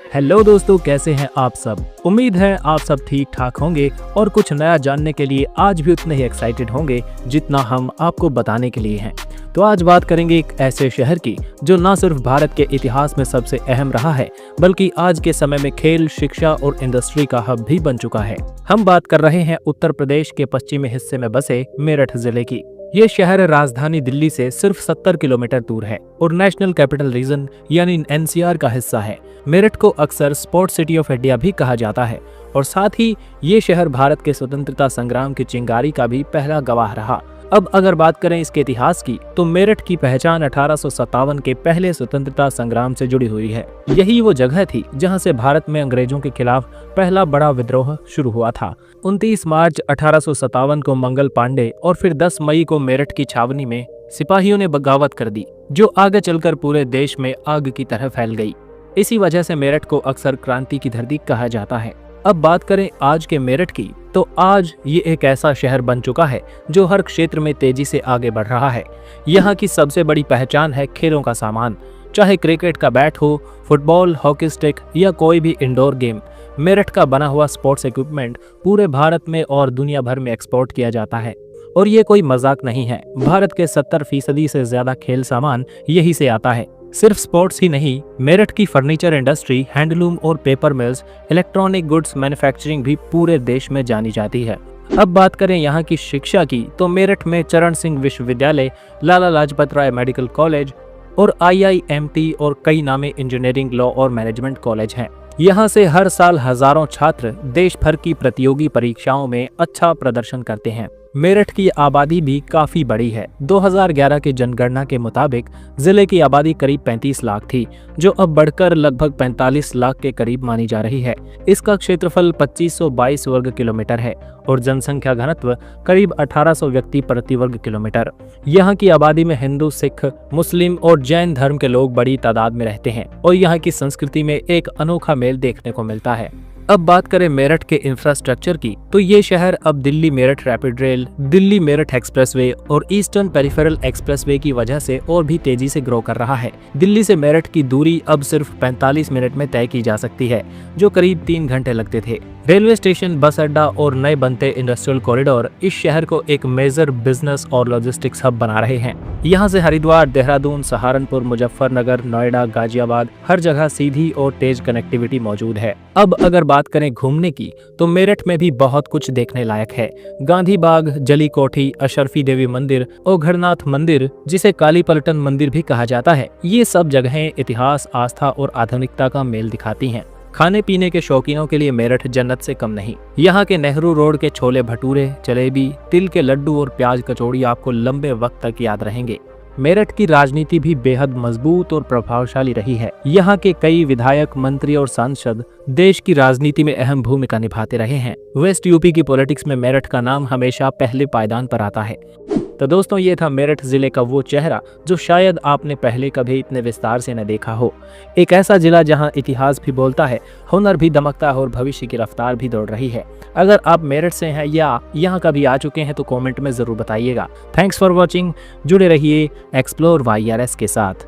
Hello दोस्तों, कैसे हैं आप सब। उम्मीद है आप सब ठीक ठाक होंगे और कुछ नया जानने के लिए आज भी उतने ही एक्साइटेड होंगे जितना हम आपको बताने के लिए हैं। तो आज बात करेंगे एक ऐसे शहर की जो न सिर्फ भारत के इतिहास में सबसे अहम रहा है बल्कि आज के समय में खेल, शिक्षा और इंडस्ट्री का हब भी बन चुका है। हम बात कर रहे हैं उत्तर प्रदेश के पश्चिमी हिस्से में बसे मेरठ जिले की। ये शहर राजधानी दिल्ली से सिर्फ 70 किलोमीटर दूर है और नेशनल कैपिटल रीजन यानी एनसीआर का हिस्सा है। मेरठ को अक्सर स्पोर्ट्स सिटी ऑफ इंडिया भी कहा जाता है और साथ ही ये शहर भारत के स्वतंत्रता संग्राम की चिंगारी का भी पहला गवाह रहा। अब अगर बात करें इसके इतिहास की तो मेरठ की पहचान 1857 के पहले स्वतंत्रता संग्राम से जुड़ी हुई है। यही वो जगह थी जहां से भारत में अंग्रेजों के खिलाफ पहला बड़ा विद्रोह शुरू हुआ था। 29 मार्च 1857 को मंगल पांडे और फिर 10 मई को मेरठ की छावनी में सिपाहियों ने बगावत कर दी, जो आगे चलकर पूरे देश में आग की तरह फैल गई। इसी वजह से मेरठ को अक्सर क्रांति की धरती कहा जाता है। अब बात करें आज के मेरठ की तो आज ये एक ऐसा शहर बन चुका है जो हर क्षेत्र में तेजी से आगे बढ़ रहा है। यहाँ की सबसे बड़ी पहचान है खेलों का सामान, चाहे क्रिकेट का बैट हो, फुटबॉल, हॉकी स्टिक या कोई भी इंडोर गेम। मेरठ का बना हुआ स्पोर्ट्स इक्विपमेंट पूरे भारत में और दुनिया भर में एक्सपोर्ट किया जाता है और ये कोई मजाक नहीं है। भारत के 70% से ज्यादा खेल सामान यही से आता है। सिर्फ स्पोर्ट्स ही नहीं, मेरठ की फर्नीचर इंडस्ट्री, हैंडलूम और paper mills, electronic goods manufacturing भी पूरे देश में जानी जाती है। अब बात करें यहाँ की शिक्षा की तो मेरठ में चरण सिंह विश्वविद्यालय, लाला लाजपत राय मेडिकल कॉलेज और IIMT और कई नामी इंजीनियरिंग, लॉ और मैनेजमेंट कॉलेज हैं। यहाँ से हर साल हजारों छात्र देश भर की प्रतियोगी परीक्षाओं में अच्छा प्रदर्शन करते हैं। मेरठ की आबादी भी काफी बड़ी है। 2011 की जनगणना के मुताबिक जिले की आबादी करीब 35 लाख थी, जो अब बढ़कर लगभग 45 लाख के करीब मानी जा रही है। इसका क्षेत्रफल 2522 वर्ग किलोमीटर है और जनसंख्या घनत्व करीब 1800 व्यक्ति प्रति वर्ग किलोमीटर। यहाँ की आबादी में हिंदू, सिख, मुस्लिम और जैन धर्म के लोग बड़ी तादाद में रहते हैं और यहाँ की संस्कृति में एक अनोखा मेल देखने को मिलता है। अब बात करें मेरठ के इंफ्रास्ट्रक्चर की तो ये शहर अब Delhi Meerut rapid rail, Delhi Meerut expressway और ईस्टर्न पेरिफेरल एक्सप्रेसवे की वजह से और भी तेजी से ग्रो कर रहा है। दिल्ली से मेरठ की दूरी अब सिर्फ 45 मिनट में तय की जा सकती है, जो करीब 3 घंटे लगते थे। रेलवे स्टेशन, बस अड्डा और नए बनते इंडस्ट्रियल कॉरिडोर इस शहर को एक मेजर बिजनेस और लॉजिस्टिक्स हब बना रहे हैं। यहाँ से हरिद्वार, देहरादून, सहारनपुर, मुजफ्फरनगर, नोएडा, गाजियाबाद हर जगह सीधी और तेज कनेक्टिविटी मौजूद है। अब अगर बात करें घूमने की तो मेरठ में भी बहुत कुछ देखने लायक है। गांधी बाग, जली कोठी, अशरफी देवी मंदिर, ओघरनाथ मंदिर जिसे काली पलटन मंदिर भी कहा जाता है, ये सब जगहें इतिहास, आस्था और आधुनिकता का मेल दिखाती हैं। खाने पीने के शौकीनों के लिए मेरठ जन्नत से कम नहीं। यहाँ के नेहरू रोड के छोले भटूरे, जलेबी, तिल के लड्डू और प्याज कचौड़ी आपको लंबे वक्त तक याद रहेंगे। मेरठ की राजनीति भी बेहद मजबूत और प्रभावशाली रही है। यहाँ के कई विधायक, मंत्री और सांसद देश की राजनीति में अहम भूमिका निभाते रहे हैं। वेस्ट यूपी की पॉलिटिक्स में मेरठ का नाम हमेशा पहले पायदान पर आता है। तो दोस्तों, ये था मेरठ जिले का वो चेहरा जो शायद आपने पहले कभी इतने विस्तार से न देखा हो। एक ऐसा जिला जहां इतिहास भी बोलता है, हुनर भी दमकता है और भविष्य की रफ्तार भी दौड़ रही है। अगर आप मेरठ से हैं या यहाँ कभी आ चुके हैं तो कमेंट में जरूर बताइएगा। Thanks for watching. जुड़े रहिए एक्सप्लोर YRS के साथ।